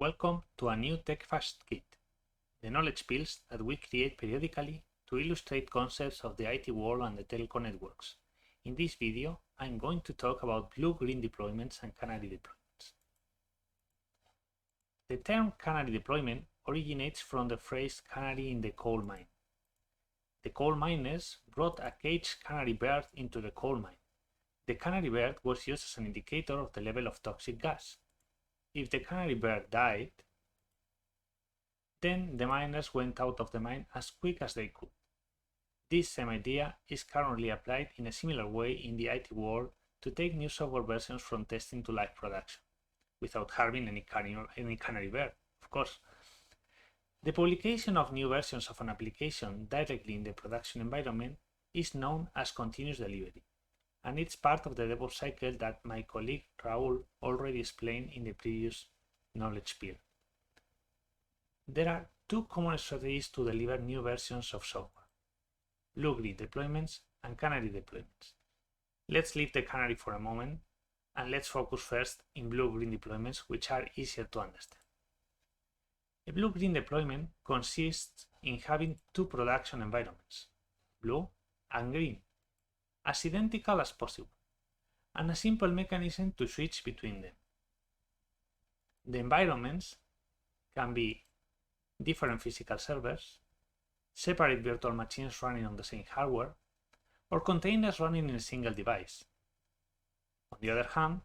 Welcome to a new TechFast kit, the knowledge pills that we create periodically to illustrate concepts of the IT world and the telco networks. In this video, I'm going to talk about blue-green deployments and canary deployments. The term canary deployment originates from the phrase canary in the coal mine. The coal miners brought a caged canary bird into the coal mine. The canary bird was used as an indicator of the level of toxic gas. If the canary bird died, then the miners went out of the mine as quick as they could. This same idea is currently applied in a similar way in the IT world to take new software versions from testing to live production, without harming any canary bird, of course. The publication of new versions of an application directly in the production environment is known as continuous delivery, and it's part of the DevOps cycle that my colleague Raul already explained in the previous knowledge pill. There are two common strategies to deliver new versions of software: blue-green deployments and canary deployments. Let's leave the canary for a moment and let's focus first in blue-green deployments, which are easier to understand. A blue-green deployment consists in having two production environments, blue and green, as identical as possible, and a simple mechanism to switch between them. The environments can be different physical servers, separate virtual machines running on the same hardware, or containers running in a single device. On the other hand,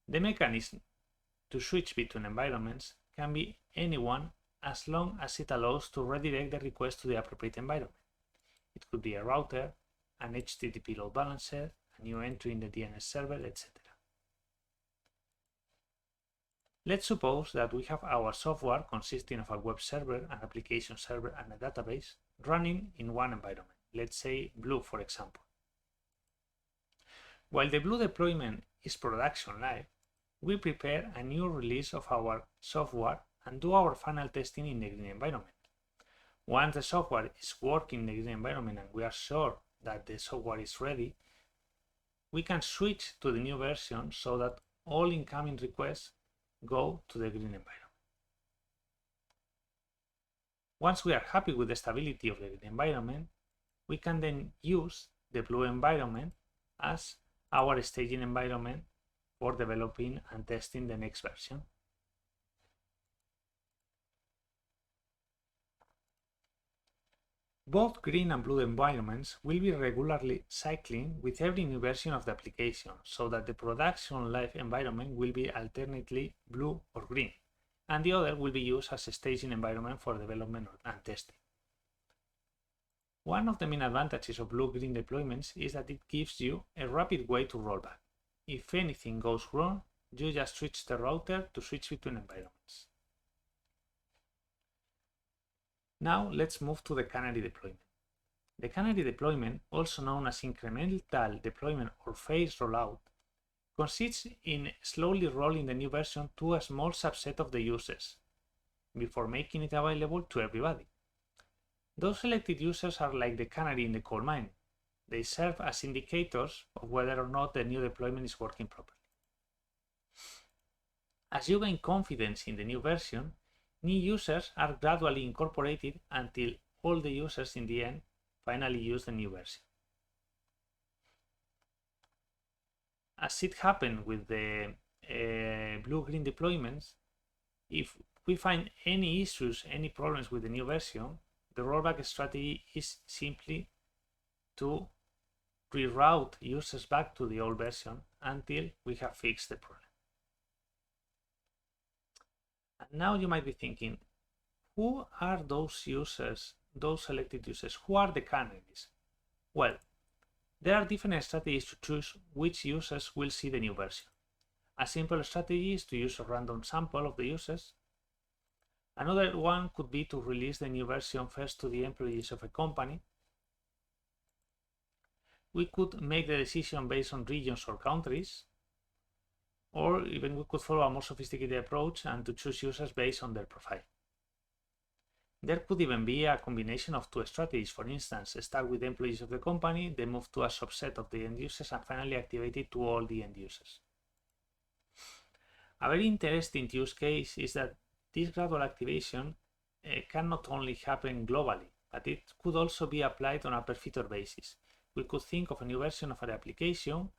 the mechanism to switch between environments can be any one as long as it allows to redirect the request to the appropriate environment. It could be a router, an HTTP load balancer, a new entry in the DNS server, etc. Let's suppose that we have our software consisting of a web server, an application server, and a database running in one environment, let's say blue for example. While the blue deployment is production live, we prepare a new release of our software and do our final testing in the green environment. Once the software is working in the green environment and we are sure that the software is ready, we can switch to the new version so that all incoming requests go to the green environment. Once we are happy with the stability of the green environment, we can then use the blue environment as our staging environment for developing and testing the next version. Both green and blue environments will be regularly cycling with every new version of the application, so that the production live environment will be alternately blue or green, and the other will be used as a staging environment for development and testing. One of the main advantages of blue-green deployments is that it gives you a rapid way to roll back. If anything goes wrong, you just switch the router to switch between environments. Now let's move to the canary deployment. The canary deployment, also known as incremental deployment or phased rollout, consists in slowly rolling the new version to a small subset of the users before making it available to everybody. Those selected users are like the canary in the coal mine. They serve as indicators of whether or not the new deployment is working properly. As you gain confidence in the new version, new users are gradually incorporated until all the users in the end finally use the new version. As it happened with the blue-green deployments, if we find any issues, any problems with the new version, the rollback strategy is simply to reroute users back to the old version until we have fixed the problem. And now you might be thinking, who are those users, those selected users? Who are the canaries? Well, there are different strategies to choose which users will see the new version. A simple strategy is to use a random sample of the users. Another one could be to release the new version first to the employees of a company. We could make the decision based on regions or countries, or even we could follow a more sophisticated approach and to choose users based on their profile. There could even be a combination of two strategies. For instance, start with the employees of the company, then move to a subset of the end users, and finally activate it to all the end users. A very interesting use case is that this gradual activation can not only happen globally, but it could also be applied on a per feature basis. We could think of a new version of an application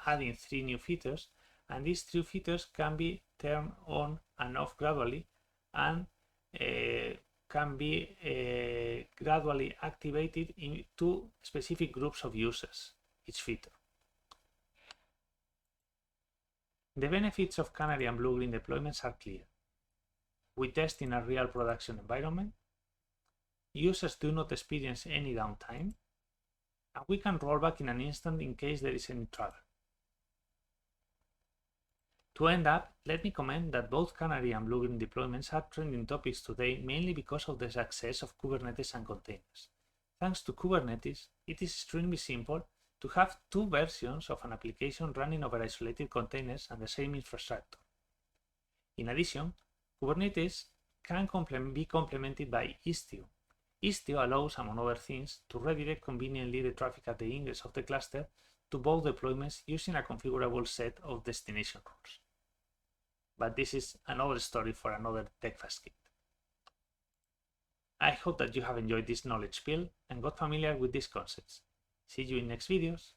adding 3 new features, and these 3 features can be turned on and off gradually and can be gradually activated into specific groups of users, each feature. The benefits of Canary and blue-green deployments are clear. We test in a real production environment, users do not experience any downtime, and we can roll back in an instant in case there is any trouble. To end up, let me comment that both Canary and blue-green deployments are trending topics today mainly because of the success of Kubernetes and containers. Thanks to Kubernetes, it is extremely simple to have 2 versions of an application running over isolated containers and the same infrastructure. In addition, Kubernetes can be complemented by Istio. Istio allows, among other things, to redirect conveniently the traffic at the ingress of the cluster to both deployments using a configurable set of destination rules. But this is another story for another TechFast kit. I hope that you have enjoyed this knowledge spill and got familiar with these concepts. See you in next videos.